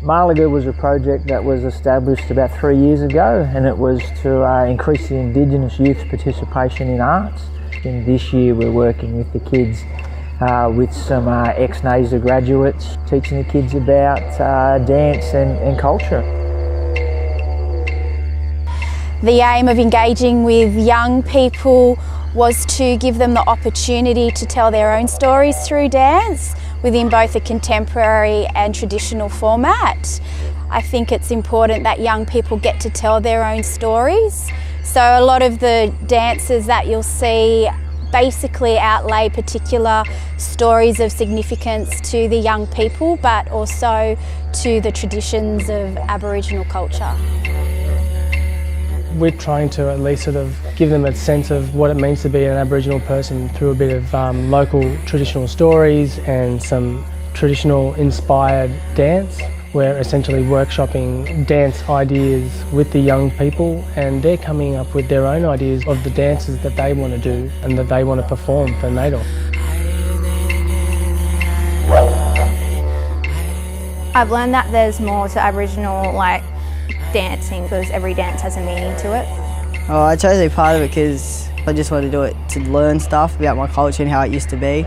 Malaga was a project that was established about 3 years ago, and it was to increase the Indigenous youth's participation in arts. And this year we're working with the kids with some ex-NASA graduates, teaching the kids about dance and culture. The aim of engaging with young people was to give them the opportunity to tell their own stories through dance within both a contemporary and traditional format. I think it's important that young people get to tell their own stories. So a lot of the dances that you'll see basically outlay particular stories of significance to the young people, but also to the traditions of Aboriginal culture. We're trying to at least sort of give them a sense of what it means to be an Aboriginal person through a bit of local traditional stories and some traditional inspired dance. We're essentially workshopping dance ideas with the young people, and they're coming up with their own ideas of the dances that they want to do and that they want to perform for NAIDOC. I've learned that there's more to Aboriginal dancing because every dance has a meaning to it. Oh, I chose to be part of it because I just wanted to do it to learn stuff about my culture and how it used to be.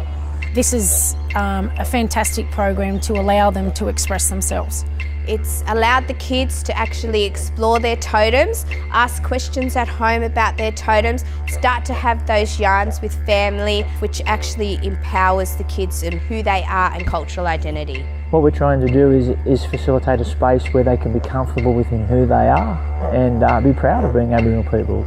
This is a fantastic program to allow them to express themselves. It's allowed the kids to actually explore their totems, ask questions at home about their totems, start to have those yarns with family, which actually empowers the kids in who they are and cultural identity. What we're trying to do is facilitate a space where they can be comfortable within who they are and be proud of being Aboriginal people.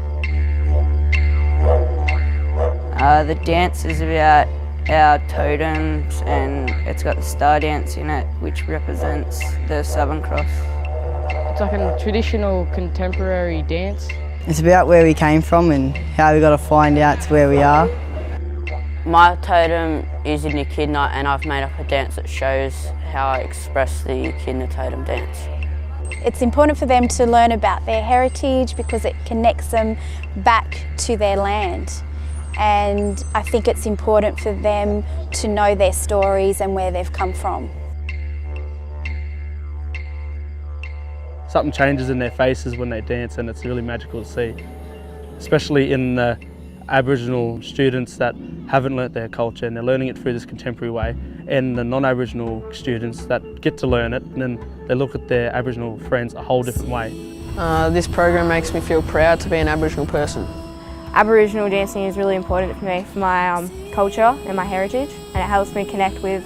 The dance is about our totems, and it's got the star dance in it, which represents the Southern Cross. It's like a traditional contemporary dance. It's about where we came from and how we got to find out to where we are. My totem is in the echidna, and I've made up a dance that shows how I express the echidna totem dance. It's important for them to learn about their heritage because it connects them back to their land. And I think it's important for them to know their stories and where they've come from. Something changes in their faces when they dance, and it's really magical to see, especially in the Aboriginal students that haven't learnt their culture and they're learning it through this contemporary way, and the non-Aboriginal students that get to learn it and then they look at their Aboriginal friends a whole different way. This program makes me feel proud to be an Aboriginal person. Aboriginal dancing is really important for me, for my culture and my heritage, and it helps me connect with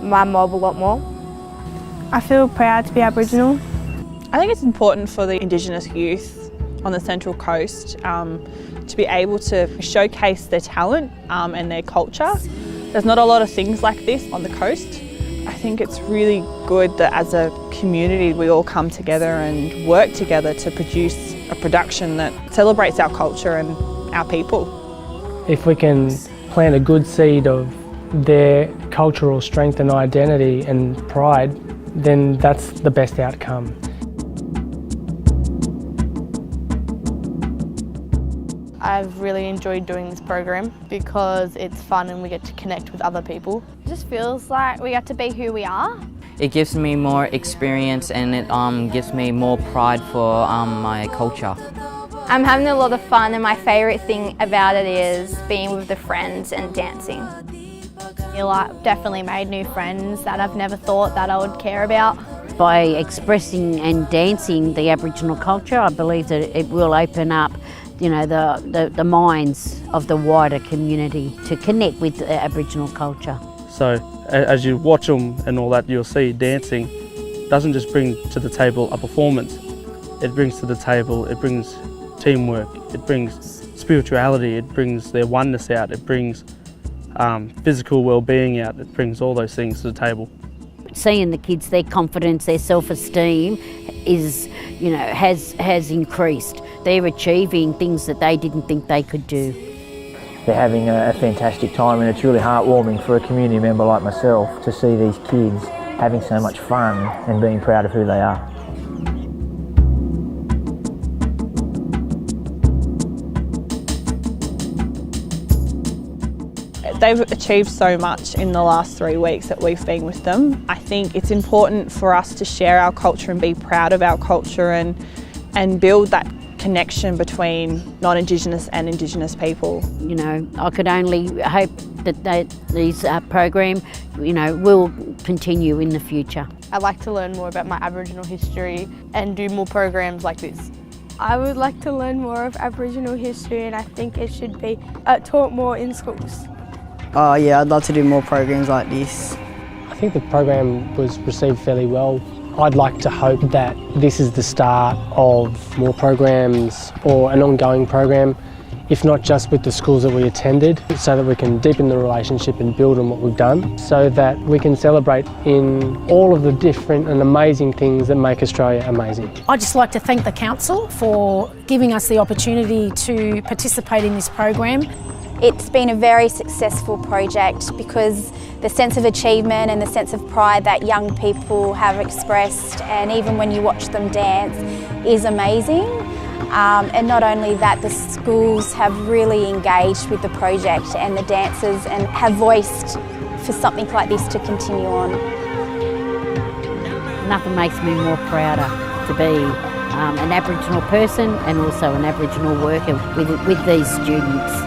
my mob a lot more. I feel proud to be Aboriginal. I think it's important for the Indigenous youth on the Central Coast to be able to showcase their talent and their culture. There's not a lot of things like this on the coast. I think it's really good that as a community we all come together and work together to produce a production that celebrates our culture and our people. If we can plant a good seed of their cultural strength and identity and pride, then that's the best outcome. I've really enjoyed doing this program because it's fun and we get to connect with other people. It just feels like we get to be who we are. It gives me more experience and it gives me more pride for my culture. I'm having a lot of fun, and my favourite thing about it is being with the friends and dancing. Definitely made new friends that I've never thought that I would care about. By expressing and dancing the Aboriginal culture, I believe that it will open up the minds of the wider community to connect with the Aboriginal culture. So as you watch them and all that, you'll see dancing doesn't just bring to the table a performance. It brings to the table, it brings teamwork, it brings spirituality, it brings their oneness out, it brings physical well-being out, it brings all those things to the table. Seeing the kids, their confidence, their self-esteem has increased. They're achieving things that they didn't think they could do. They're having a fantastic time, and it's really heartwarming for a community member like myself to see these kids having so much fun and being proud of who they are. They've achieved so much in the last 3 weeks that we've been with them. I think it's important for us to share our culture and be proud of our culture and build that connection between non-Indigenous and Indigenous people. You know, I could only hope that these program, you know, will continue in the future. I'd like to learn more about my Aboriginal history and do more programs like this. I would like to learn more of Aboriginal history, and I think it should be taught more in schools. Oh yeah, I'd love to do more programs like this. I think the program was received fairly well. I'd like to hope that this is the start of more programs or an ongoing program, if not just with the schools that we attended, so that we can deepen the relationship and build on what we've done, so that we can celebrate in all of the different and amazing things that make Australia amazing. I'd just like to thank the Council for giving us the opportunity to participate in this program. It's been a very successful project because the sense of achievement and the sense of pride that young people have expressed, and even when you watch them dance, is amazing. And not only that, the schools have really engaged with the project and the dancers and have voiced for something like this to continue on. Nothing makes me more prouder to be an Aboriginal person and also an Aboriginal worker with these students.